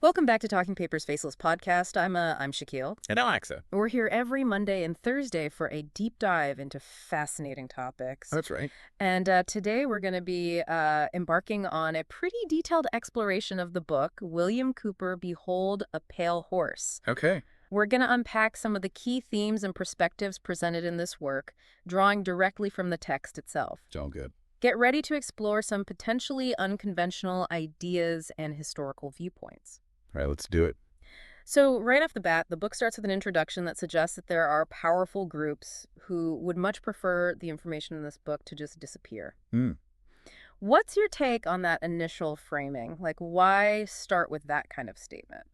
Welcome back to Talking Papers Faceless podcast. I'm Shaquille. And Alexa. We're here every Monday and Thursday for a deep dive into fascinating topics. That's right. And today we're going to be embarking on a pretty detailed exploration of the book, William Cooper, Behold a Pale Horse. Okay. We're going to unpack some of the key themes and perspectives presented in this work, drawing directly from the text itself. It's all good. Get ready to explore some potentially unconventional ideas and historical viewpoints. All right, let's do it. So right off the bat, the book starts with an introduction that suggests that there are powerful groups who would much prefer the information in this book to just disappear. What's your take on that initial framing? Like, why start with that kind of statement?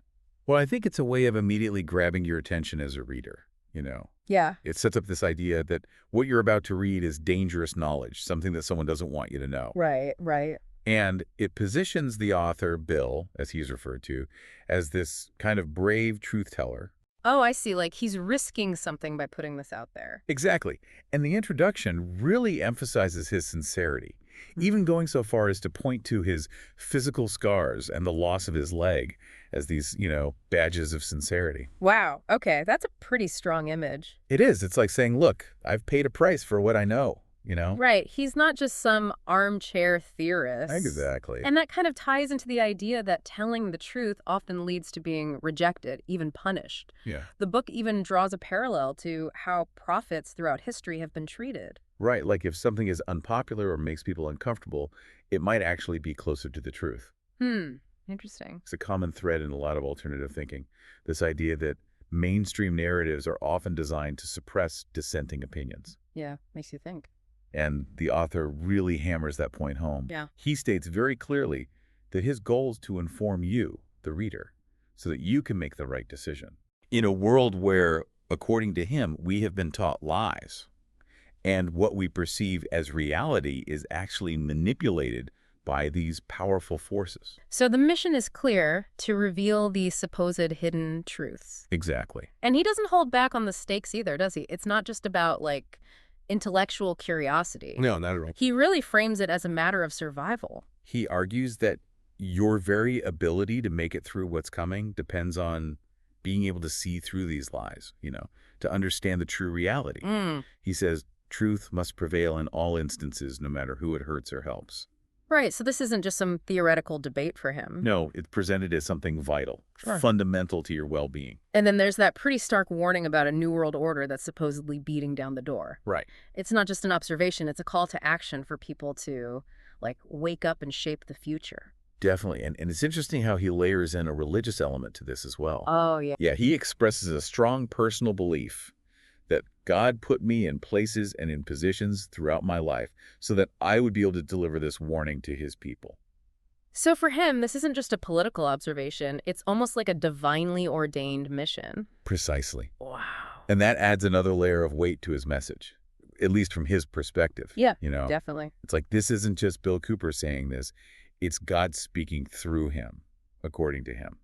Well, I think it's a way of immediately grabbing your attention as a reader, Yeah. It sets up this idea that what you're about to read is dangerous knowledge, something that someone doesn't want you to know. Right. And it positions the author, Bill, as he's referred to, as this kind of brave truth teller. Oh, I see. Like, he's risking something by putting this out there. Exactly. And the introduction really emphasizes his sincerity, even going so far as to point to his physical scars and the loss of his leg as these, badges of sincerity. Wow. Okay. That's a pretty strong image. It is. It's like saying, look, I've paid a price for what I know, Right. He's not just some armchair theorist. Exactly. And that kind of ties into the idea that telling the truth often leads to being rejected, even punished. Yeah. The book even draws a parallel to how prophets throughout history have been treated. Right. Like if something is unpopular or makes people uncomfortable, it might actually be closer to the truth. Interesting. It's a common thread in a lot of alternative thinking. This idea that mainstream narratives are often designed to suppress dissenting opinions. Yeah, makes you think. And the author really hammers that point home. Yeah. He states very clearly that his goal is to inform you, the reader, so that you can make the right decision. In a world where, according to him, we have been taught lies, and what we perceive as reality is actually manipulated by these powerful forces. So the mission is clear, to reveal the supposed hidden truths. Exactly. And he doesn't hold back on the stakes either, does he? It's not just about, like, intellectual curiosity. No, not at all. He really frames it as a matter of survival. He argues that your very ability to make it through what's coming depends on being able to see through these lies, to understand the true reality. He says truth must prevail in all instances, no matter who it hurts or helps. Right, so this isn't just some theoretical debate for him. No, it's presented as something vital, fundamental to your well-being. And then there's that pretty stark warning about a new world order that's supposedly beating down the door. Right. It's not just an observation, it's a call to action for people to, like, wake up and shape the future. Definitely. And it's interesting how he layers in a religious element to this as well. Oh, yeah. Yeah, he expresses a strong personal belief that God put me in places and in positions throughout my life so that I would be able to deliver this warning to his people. So for him, this isn't just a political observation. It's almost like a divinely ordained mission. Precisely. Wow. And that adds another layer of weight to his message, at least from his perspective. Yeah, definitely. It's like this isn't just Bill Cooper saying this. It's God speaking through him, according to him.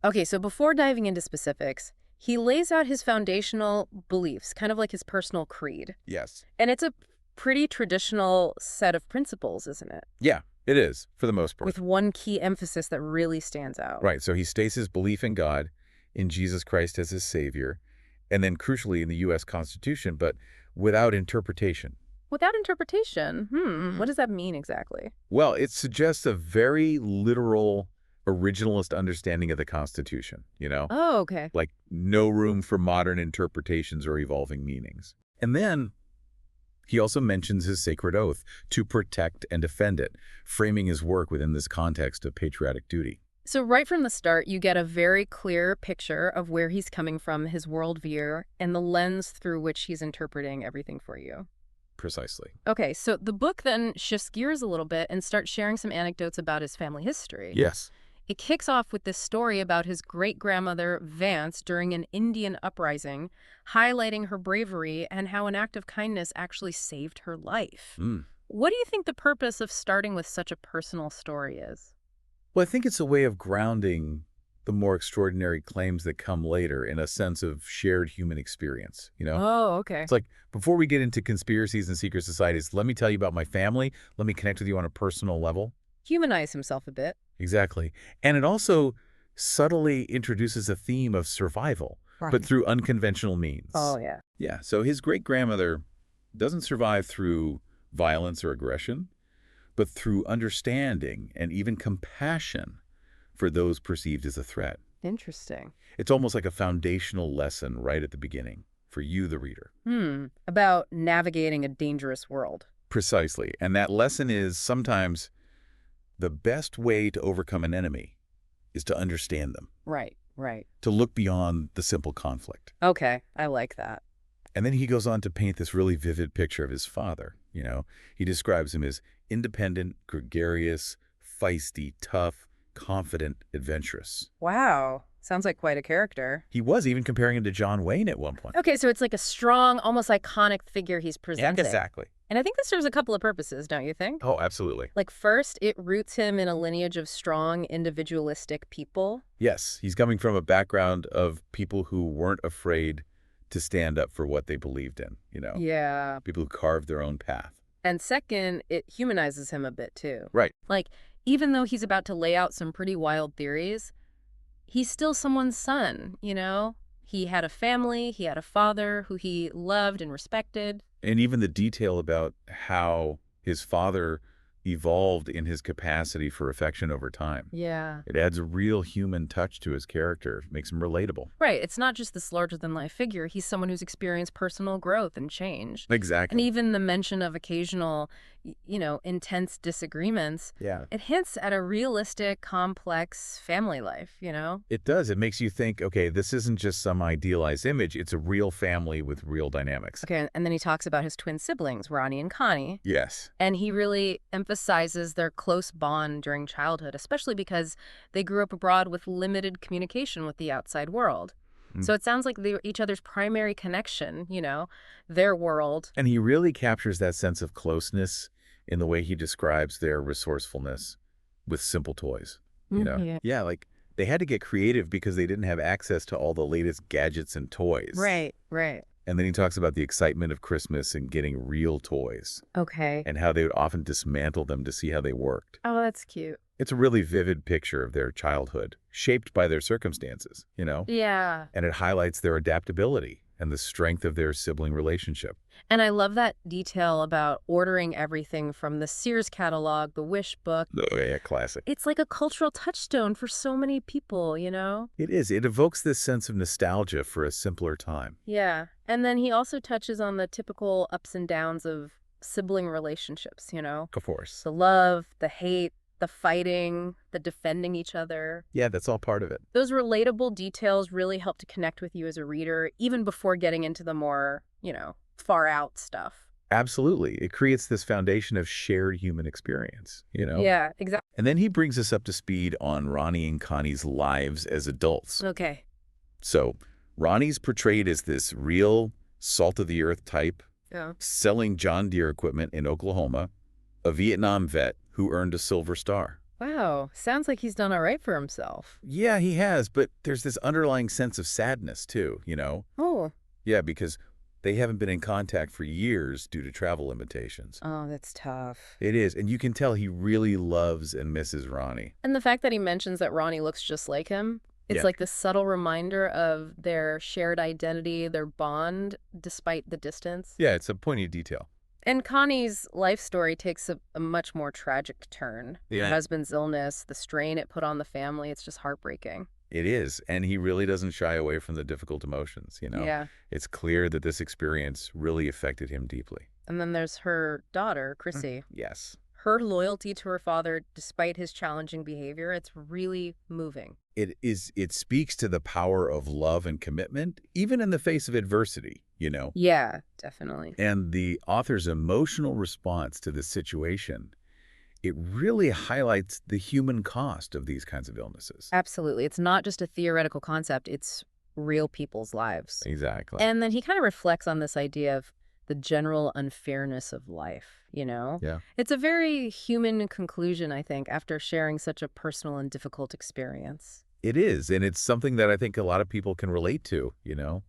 Okay, so before diving into specifics, he lays out his foundational beliefs, kind of like his personal creed. Yes. And it's a pretty traditional set of principles, isn't it? Yeah, it is, for the most part. With one key emphasis that really stands out. Right, so he states his belief in God, in Jesus Christ as his Savior, and then crucially in the U.S. Constitution, but without interpretation. Without interpretation? What does that mean exactly? Well, it suggests a very literal originalist understanding of the Constitution, Oh, okay. Like no room for modern interpretations or evolving meanings. And then he also mentions his sacred oath to protect and defend it, framing his work within this context of patriotic duty. So right from the start, you get a very clear picture of where he's coming from, his worldview, and the lens through which he's interpreting everything for you. Precisely. Okay, so the book then shifts gears a little bit and starts sharing some anecdotes about his family history. Yes. It kicks off with this story about his great-grandmother, Vance, during an Indian uprising, highlighting her bravery and how an act of kindness actually saved her life. What do you think the purpose of starting with such a personal story is? Well, I think it's a way of grounding the more extraordinary claims that come later in a sense of shared human experience, Oh, okay. It's like, before we get into conspiracies and secret societies, let me tell you about my family. Let me connect with you on a personal level. Humanize himself a bit. Exactly. And it also subtly introduces a theme of survival, but Right. through unconventional means. Oh, yeah. Yeah, so his great-grandmother doesn't survive through violence or aggression, but through understanding and even compassion for those perceived as a threat. Interesting. It's almost like a foundational lesson right at the beginning for you, the reader. About navigating a dangerous world. Precisely. And that lesson is sometimes the best way to overcome an enemy is to understand them, Right, right. to look beyond the simple conflict. Okay, I like that. And then he goes on to paint this really vivid picture of his father. He describes him as independent, gregarious, feisty, tough, confident, adventurous. Wow. Sounds like quite a character. He was even comparing him to John Wayne at one point. Okay, so it's like a strong, almost iconic figure he's Yeah, presenting. exactly. And I think this serves a couple of purposes, don't you think? Oh, absolutely. Like, first, it roots him in a lineage of strong, individualistic people. Yes, he's coming from a background of people who weren't afraid to stand up for what they believed in, Yeah. people who carved their own path. And second, it humanizes him a bit, too. Right. Like, even though he's about to lay out some pretty wild theories, he's still someone's son. He had a family, he had a father who he loved and respected. And even the detail about how his father evolved in his capacity for affection over time. Yeah. It adds a real human touch to his character, makes him relatable. Right. It's not just this larger-than-life figure. He's someone who's experienced personal growth and change. And Exactly. even the mention of occasional, intense disagreements, Yeah. it hints at a realistic, complex family life. It does. It makes you think, okay, this isn't just some idealized image. It's a real family with real dynamics. Okay, and then he talks about his twin siblings, Ronnie and Connie. Yes. And he really emphasizes their close bond during childhood, especially because they grew up abroad with limited communication with the outside world. So it sounds like they were each other's primary connection, their world. And he really captures that sense of closeness in the way he describes their resourcefulness with simple toys. Yeah. Yeah, like they had to get creative because they didn't have access to all the latest gadgets and toys. Right, right. And then he talks about the excitement of Christmas and getting real toys Okay. and how they would often dismantle them to see how they worked. Oh, that's cute. It's a really vivid picture of their childhood, shaped by their circumstances, Yeah. And it highlights their adaptability and the strength of their sibling relationship. And I love that detail about ordering everything from the Sears catalog, the Wish book. Oh, yeah, classic. It's like a cultural touchstone for so many people. It is. It evokes this sense of nostalgia for a simpler time. Yeah. And then he also touches on the typical ups and downs of sibling relationships. Of course. The love, the hate, the fighting, the defending each other. Yeah, that's all part of it. Those relatable details really help to connect with you as a reader, even before getting into the more, far out stuff. Absolutely. It creates this foundation of shared human experience, Yeah, exactly. And then he brings us up to speed on Ronnie and Connie's lives as adults. Okay. So Ronnie's portrayed as this real salt-of-the-earth type, Yeah. selling John Deere equipment in Oklahoma, a Vietnam vet who earned a Silver Star. Wow. Sounds like he's done all right for himself. Yeah, he has, but there's this underlying sense of sadness too, Oh. Yeah, because they haven't been in contact for years due to travel limitations. Oh, that's tough. It is, and you can tell he really loves and misses Ronnie. And the fact that he mentions that Ronnie looks just like him, it's Yeah. like this subtle reminder of their shared identity, their bond, despite the distance. Yeah, it's a poignant detail. And Connie's life story takes a much more tragic turn. Yeah. Her husband's illness, the strain it put on the family, it's just heartbreaking. It is, and he really doesn't shy away from the difficult emotions, Yeah. It's clear that this experience really affected him deeply. And then there's her daughter, Chrissy. Yes. Her loyalty to her father, despite his challenging behavior, it's really moving. It speaks to the power of love and commitment, even in the face of adversity, Yeah, definitely. And the author's emotional response to this situation, it really highlights the human cost of these kinds of illnesses. Absolutely. It's not just a theoretical concept, it's real people's lives. Exactly. And then he kind of reflects on this idea of the general unfairness of life, Yeah. It's a very human conclusion, I think, after sharing such a personal and difficult experience. It is, and it's something that I think a lot of people can relate to,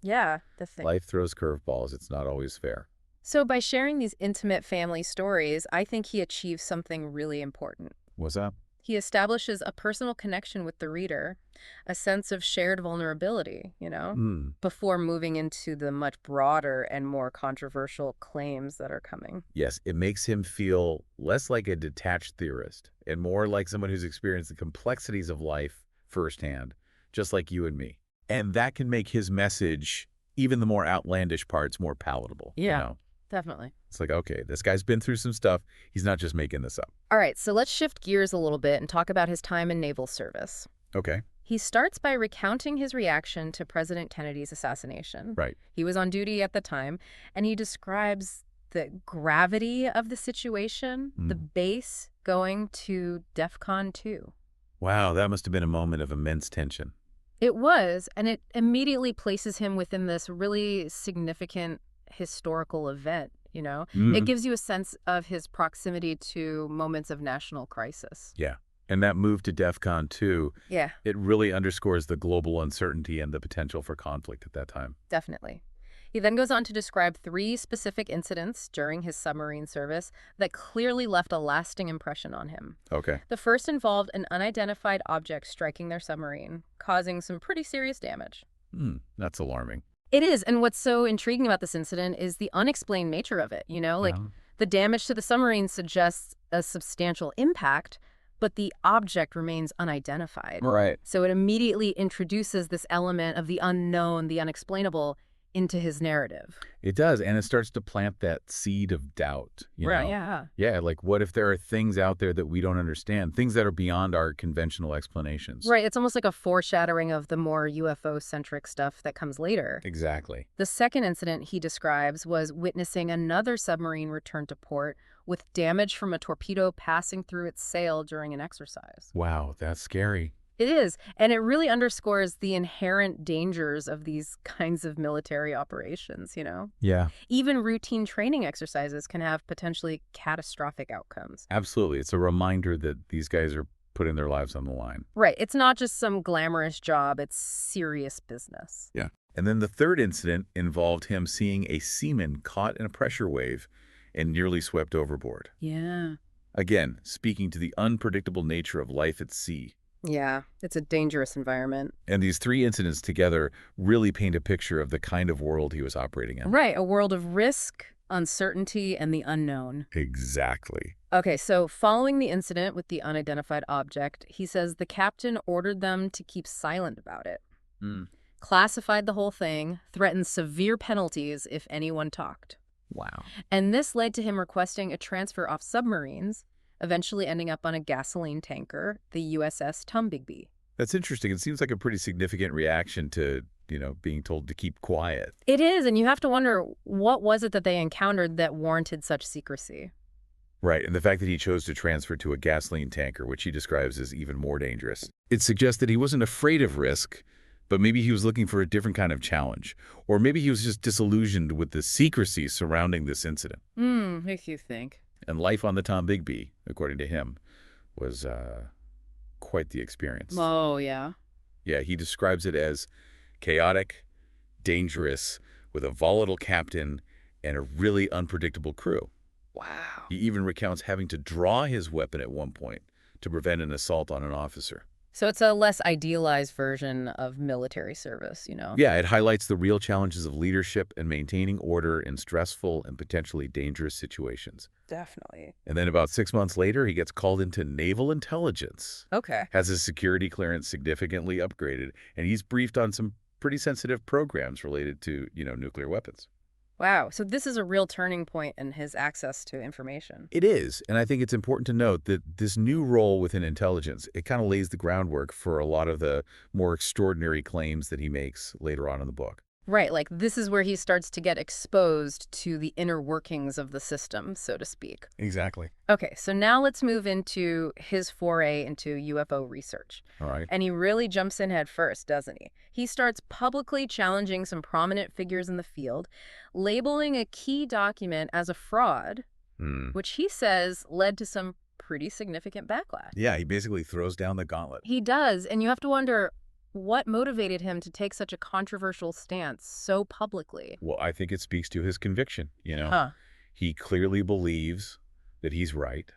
Yeah, the thing. Life throws curveballs. It's not always fair. So by sharing these intimate family stories, I think he achieves something really important. What's that? He establishes a personal connection with the reader, a sense of shared vulnerability, Hmm. before moving into the much broader and more controversial claims that are coming. Yes, it makes him feel less like a detached theorist and more like someone who's experienced the complexities of life firsthand, just like you and me. And that can make his message, even the more outlandish parts, more palatable, Yeah, definitely. It's like, okay, this guy's been through some stuff. He's not just making this up. All right, so let's shift gears a little bit and talk about his time in naval service. Okay, He starts by recounting his reaction to President Kennedy's assassination. right. He was on duty at the time, and he describes the gravity of the situation, the Mm. base going to DEFCON 2. Wow, that must have been a moment of immense tension. It was, and it immediately places him within this really significant historical event. It Mm. gives you a sense of his proximity to moments of national crisis. Yeah. And that move to DEFCON 2, Yeah, it really underscores the global uncertainty and the potential for conflict at that time. definitely. He then goes on to describe 3 specific incidents during his submarine service that clearly left a lasting impression on him. Okay. The first involved an unidentified object striking their submarine, causing some pretty serious damage. That's alarming. It is, and what's so intriguing about this incident is the unexplained nature of it. Like, Yeah. the damage to the submarine suggests a substantial impact, but the object remains unidentified. Right. So it immediately introduces this element of the unknown, the unexplainable, into his narrative. It does, and it starts to plant that seed of doubt, Right, yeah. Yeah, like what if there are things out there that we don't understand, things that are beyond our conventional explanations? Right, it's almost like a foreshadowing of the more UFO-centric stuff that comes later. Exactly. The second incident he describes was witnessing another submarine return to port with damage from a torpedo passing through its sail during an exercise. Wow, that's scary. It is, and it really underscores the inherent dangers of these kinds of military operations. Yeah, Even routine training exercises can have potentially catastrophic outcomes. absolutely. It's a reminder that these guys are putting their lives on the line. Right, it's not just some glamorous job, it's serious business. Yeah. And then the third incident involved him seeing a seaman caught in a pressure wave and nearly swept overboard. Yeah. Again, speaking to the unpredictable nature of life at sea. Yeah, it's a dangerous environment. And these 3 incidents together really paint a picture of the kind of world he was operating in. Right, a world of risk, uncertainty, and the unknown. Exactly. Okay, so following the incident with the unidentified object, he says the captain ordered them to keep silent about it, classified the whole thing, threatened severe penalties if anyone talked. Wow. And this led to him requesting a transfer off submarines, eventually ending up on a gasoline tanker, the USS Tombigbee. That's interesting. It seems like a pretty significant reaction to, being told to keep quiet. It is, and you have to wonder, what was it that they encountered that warranted such secrecy? Right, and the fact that he chose to transfer to a gasoline tanker, which he describes as even more dangerous. It suggests that he wasn't afraid of risk, but maybe he was looking for a different kind of challenge. Or maybe he was just disillusioned with the secrecy surrounding this incident. Makes you think. And life on the Tombigbee, according to him, was quite the experience. Oh, yeah. Yeah, he describes it as chaotic, dangerous, with a volatile captain and a really unpredictable crew. Wow. He even recounts having to draw his weapon at one point to prevent an assault on an officer. So it's a less idealized version of military service. Yeah, it highlights the real challenges of leadership and maintaining order in stressful and potentially dangerous situations. Definitely. And then about 6 months later, he gets called into naval intelligence, Okay. has his security clearance significantly upgraded, and he's briefed on some pretty sensitive programs related to, nuclear weapons. Wow. So this is a real turning point in his access to information. It is, and I think it's important to note that this new role within intelligence, it kind of lays the groundwork for a lot of the more extraordinary claims that he makes later on in the book. Right. Like, this is where he starts to get exposed to the inner workings of the system, so to speak. Exactly. Okay. So now let's move into his foray into UFO research. All right. And he really jumps in head first, doesn't he? He starts publicly challenging some prominent figures in the field, labeling a key document as a fraud, which he says led to some pretty significant backlash. Yeah, he basically throws down the gauntlet. He does, and you have to wonder what motivated him to take such a controversial stance so publicly. Well, I think it speaks to his conviction, Huh. He clearly believes that he's right,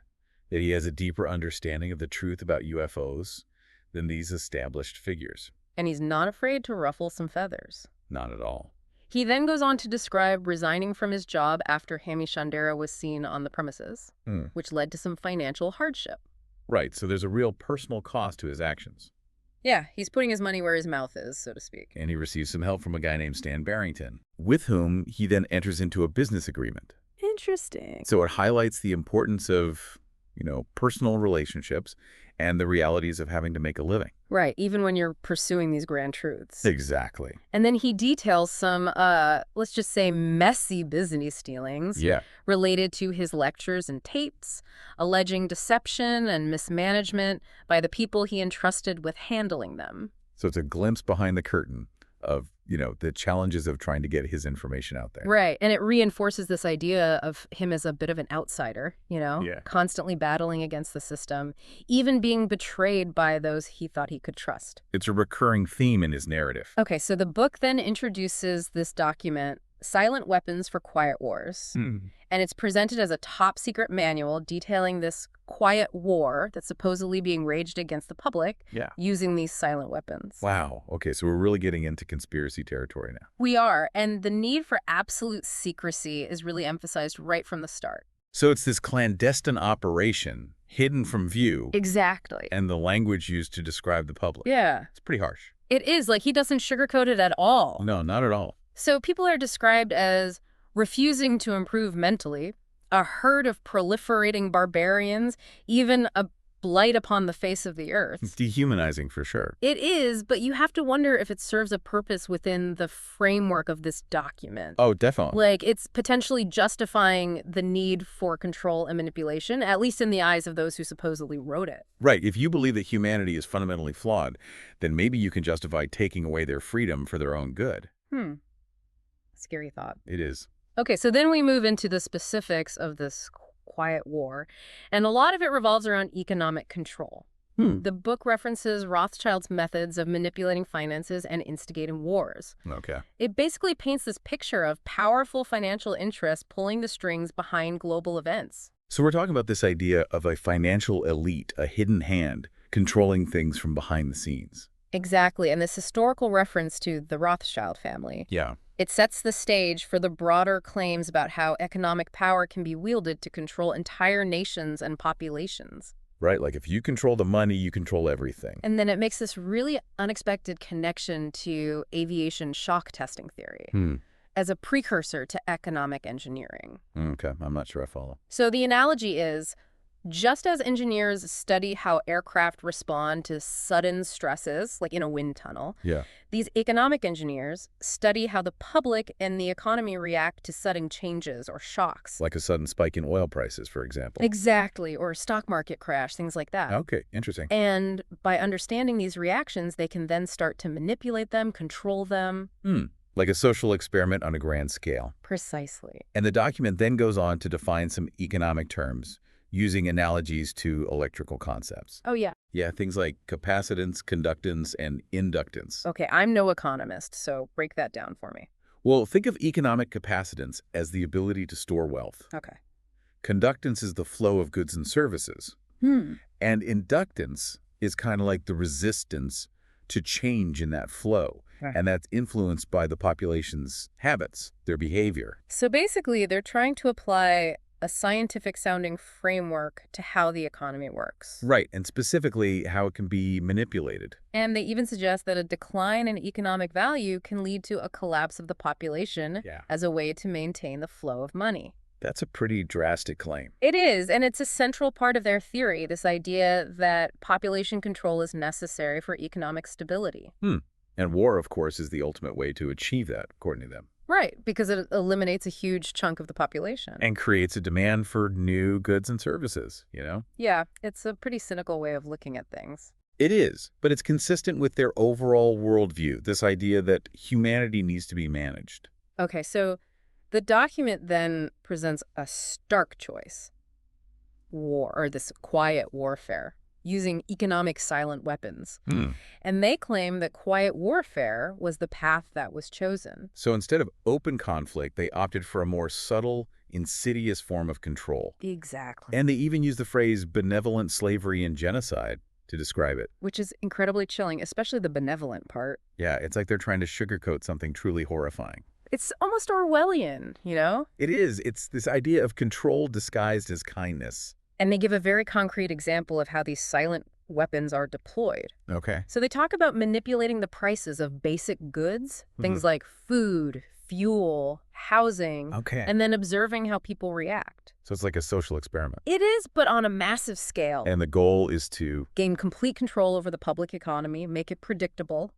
that he has a deeper understanding of the truth about UFOs than these established figures. And he's not afraid to ruffle some feathers. Not at all. He then goes on to describe resigning from his job after Hami Shandera was seen on the premises, which led to some financial hardship. Right, so there's a real personal cost to his actions. Yeah, he's putting his money where his mouth is, so to speak. And he receives some help from a guy named Stan Barrington, with whom he then enters into a business agreement. Interesting. So it highlights the importance of, personal relationships and the realities of having to make a living. Right, even when you're pursuing these grand truths. Exactly. And then he details some, let's just say, messy business dealings related to his lectures and tapes, alleging deception and mismanagement by the people he entrusted with handling them. So it's a glimpse behind the curtain of, the challenges of trying to get his information out there. Right, and it reinforces this idea of him as a bit of an outsider, constantly battling against the system, even being betrayed by those he thought he could trust. It's a recurring theme in his narrative. Okay, so the book then introduces this document, Silent Weapons for Quiet Wars, and it's presented as a top-secret manual detailing this quiet war that's supposedly being waged against the public using these silent weapons. Wow. Okay, so we're really getting into conspiracy territory now. We are, and the need for absolute secrecy is really emphasized right from the start. So it's this clandestine operation, hidden from view. Exactly. And the language used to describe the public. Yeah. It's pretty harsh. It is. Like, he doesn't sugarcoat it at all. No, not at all. So people are described as refusing to improve mentally, a herd of proliferating barbarians, even a blight upon the face of the earth. It's dehumanizing for sure. It is, but you have to wonder if it serves a purpose within the framework of this document. Oh, definitely. Like, it's potentially justifying the need for control and manipulation, at least in the eyes of those who supposedly wrote it. Right. If you believe that humanity is fundamentally flawed, then maybe you can justify taking away their freedom for their own good. Scary thought. It is. Okay, so then we move into the specifics of this quiet war, and a lot of it revolves around economic control. The book references Rothschild's methods of manipulating finances and instigating wars. Okay. It basically paints this picture of powerful financial interests pulling the strings behind global events. So we're talking about this idea of a financial elite, a hidden hand, controlling things from behind the scenes. Exactly, and this historical reference to the Rothschild family. Yeah. It sets the stage for the broader claims about how economic power can be wielded to control entire nations and populations. Right, like if you control the money, you control everything. And then it makes this really unexpected connection to aviation shock testing theory as a precursor to economic engineering. Okay, I'm not sure I follow. So the analogy is, just as engineers study how aircraft respond to sudden stresses, like in a wind tunnel, these economic engineers study how the public and the economy react to sudden changes or shocks. Like a sudden spike in oil prices, for example. Exactly, or a stock market crash, things like that. Okay, interesting. And by understanding these reactions, they can then start to manipulate them, control them. Like a social experiment on a grand scale. Precisely. And the document then goes on to define some economic terms, using analogies to electrical concepts. Oh, yeah. Yeah, things like capacitance, conductance, and inductance. Okay, I'm no economist, so break that down for me. Well, think of economic capacitance as the ability to store wealth. Okay. Conductance is the flow of goods and services. And inductance is kind of like the resistance to change in that flow. And that's influenced by the population's habits, their behavior. So basically, they're trying to apply a scientific-sounding framework to how the economy works. Right, and specifically how it can be manipulated. And they even suggest that a decline in economic value can lead to a collapse of the population as a way to maintain the flow of money. That's a pretty drastic claim. It is, and it's a central part of their theory, this idea that population control is necessary for economic stability. And war, of course, is the ultimate way to achieve that, according to them. Right, because it eliminates a huge chunk of the population. And creates a demand for new goods and services, Yeah, it's a pretty cynical way of looking at things. It is, but it's consistent with their overall worldview, this idea that humanity needs to be managed. Okay, so the document then presents a stark choice. War, or this quiet warfare, using economic silent weapons. And they claim that quiet warfare was the path that was chosen. So instead of open conflict, they opted for a more subtle, insidious form of control. Exactly. And they even use the phrase benevolent slavery and genocide to describe it. Which is incredibly chilling, especially the benevolent part. Yeah, it's like they're trying to sugarcoat something truly horrifying. It's almost Orwellian, you know? It is. It's this idea of control disguised as kindness. And they give a very concrete example of how these silent weapons are deployed. Okay. So they talk about manipulating the prices of basic goods, things like food, fuel, housing, Okay. and then observing how people react. So it's like a social experiment. It is, but on a massive scale. And the goal is to Gain complete control over the public economy, make it predictable,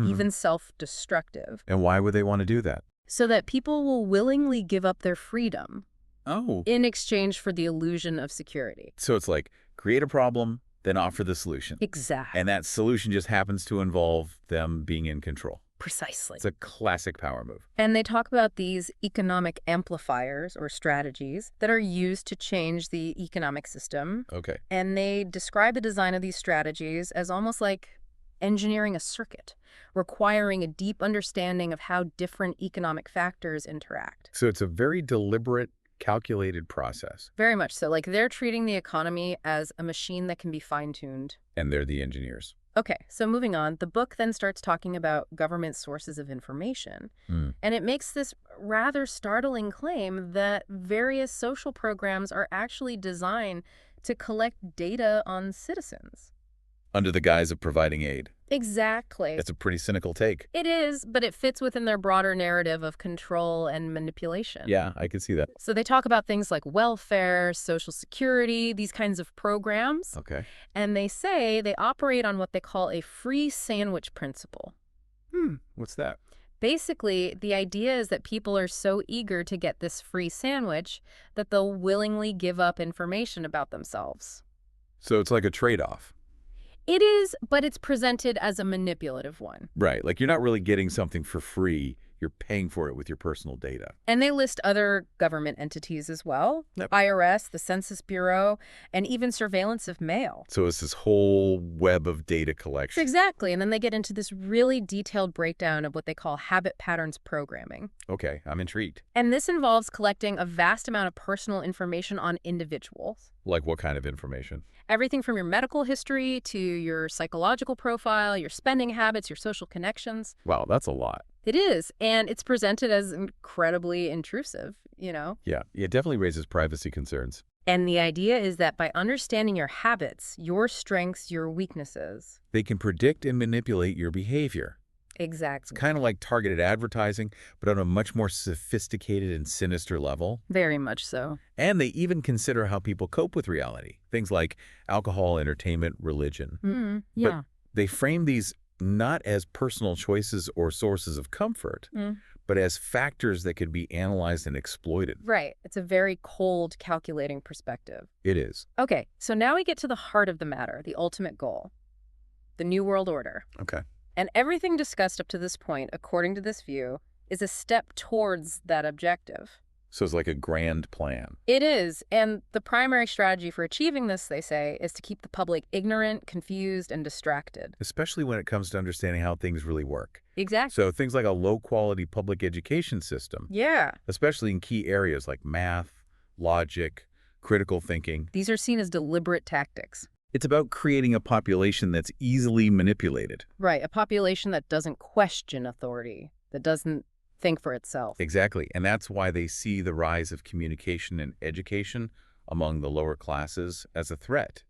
even self-destructive, And why would they want to do that? so that people will willingly give up their freedom Oh. in exchange for the illusion of security. So it's like create a problem, then offer the solution. Exactly. And that solution just happens to involve them being in control. Precisely. It's a classic power move. And they talk about these economic amplifiers or strategies that are used to change the economic system. Okay. And they describe the design of these strategies as almost like engineering a circuit, requiring a deep understanding of how different economic factors interact. So it's a very deliberate, calculated process. Very much so. Like they're treating the economy as a machine that can be fine-tuned. And they're the engineers. Okay, so moving on, the book then starts talking about government sources of information. And it makes this rather startling claim that various social programs are actually designed to collect data on citizens. Under the guise of providing aid. Exactly. It's a pretty cynical take. It is, but it fits within their broader narrative of control and manipulation. Yeah, I can see that. So they talk about things like welfare, social security, these kinds of programs. Okay. And they say they operate on what they call a free sandwich principle. What's that? Basically, the idea is that people are so eager to get this free sandwich that they'll willingly give up information about themselves. So it's like a trade-off. It is, but it's presented as a manipulative one. Right. Like you're not really getting something for free. You're paying for it with your personal data. And they list other government entities as well. Yep. IRS, the Census Bureau, and even surveillance of mail. So it's this whole web of data collection. Exactly. And then they get into this really detailed breakdown of what they call habit patterns programming. Okay, I'm intrigued. And this involves collecting a vast amount of personal information on individuals. Like what kind of information? Everything from your medical history to your psychological profile, your spending habits, your social connections. Wow, that's a lot. It is, and it's presented as incredibly intrusive, you know? Yeah, it definitely raises privacy concerns. And the idea is that by understanding your habits, your strengths, your weaknesses. They can predict and manipulate your behavior. Exactly. It's kind of like targeted advertising, but on a much more sophisticated and sinister level. Very much so. And they even consider how people cope with reality. Things like alcohol, entertainment, religion. Yeah. But they frame these not as personal choices or sources of comfort, but as factors that could be analyzed and exploited. Right. It's a very cold, calculating perspective. It is. Okay, so now we get to the heart of the matter, the ultimate goal, the New World Order. Okay. And everything discussed up to this point, according to this view, is a step towards that objective. So it's like a grand plan. It is, and the primary strategy for achieving this, they say, is to keep the public ignorant, confused, and distracted. Especially when it comes to understanding how things really work. Exactly. So things like a low-quality public education system, Yeah. especially in key areas like math, logic, critical thinking. These are seen as deliberate tactics. It's about creating a population that's easily manipulated. Right, a population that doesn't question authority, that doesn't think for itself. Exactly. And that's why they see the rise of communication and education among the lower classes as a threat,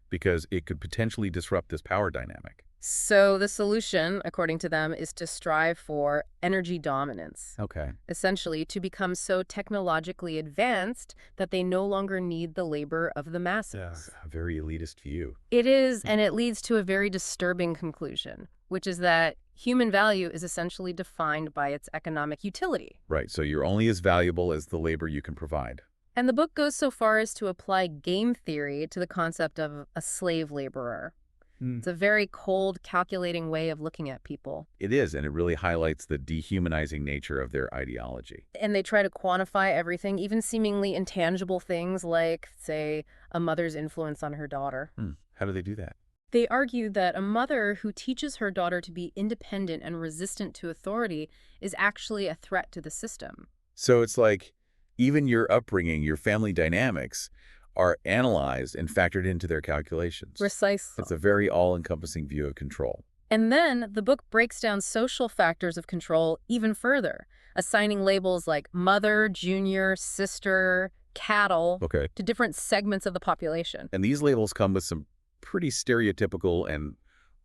because it could potentially disrupt this power dynamic. So the solution, according to them, is to strive for energy dominance. Okay. Essentially, to become so technologically advanced that they no longer need the labor of the masses. A very elitist view. It is, and it leads to a very disturbing conclusion, which is that human value is essentially defined by its economic utility. Right. So you're only as valuable as the labor you can provide. And the book goes so far as to apply game theory to the concept of a slave laborer. It's a very cold, calculating way of looking at people. It is, and it really highlights the dehumanizing nature of their ideology. And they try to quantify everything, even seemingly intangible things like, say, a mother's influence on her daughter. How do they do that? They argue that a mother who teaches her daughter to be independent and resistant to authority is actually a threat to the system. So it's like Even your upbringing, your family dynamics are analyzed and factored into their calculations. Precisely. It's a very all-encompassing view of control. And then the book breaks down social factors of control even further, assigning labels like mother, junior, sister, cattle to different segments of the population. And these labels come with some pretty stereotypical and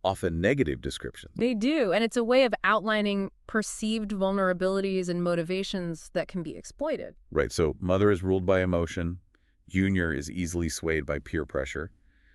often negative descriptions. They do, and it's a way of outlining perceived vulnerabilities and motivations that can be exploited. Right, so mother is ruled by emotion, junior is easily swayed by peer pressure,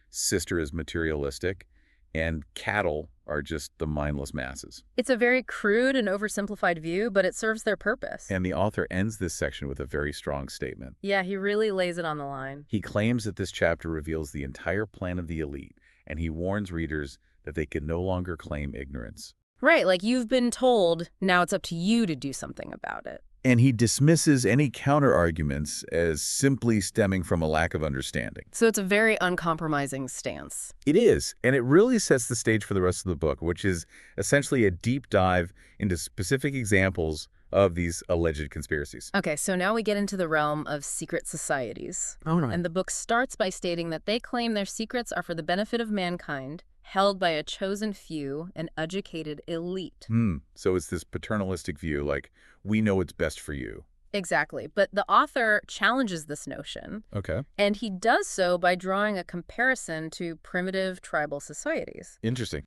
sister is materialistic, and cattle are just the mindless masses. It's a very crude and oversimplified view, but it serves their purpose. And the author ends this section with a very strong statement. Yeah, he really lays it on the line. He claims that this chapter reveals the entire plan of the elite, and he warns readers that they can no longer claim ignorance. Right, like you've been told, now it's up to you to do something about it. And he dismisses any counter-arguments as simply stemming from a lack of understanding. So it's a very uncompromising stance. It is, and it really sets the stage for the rest of the book, which is essentially a deep dive into specific examples of these alleged conspiracies. Okay, so now we get into the realm of secret societies. Oh, no. And the book starts by stating that they claim their secrets are for the benefit of mankind, held by a chosen few, an educated elite. So it's this paternalistic view, like, we know what's best for you. Exactly. But the author challenges this notion. Okay. And he does so by drawing a comparison to primitive tribal societies. Interesting.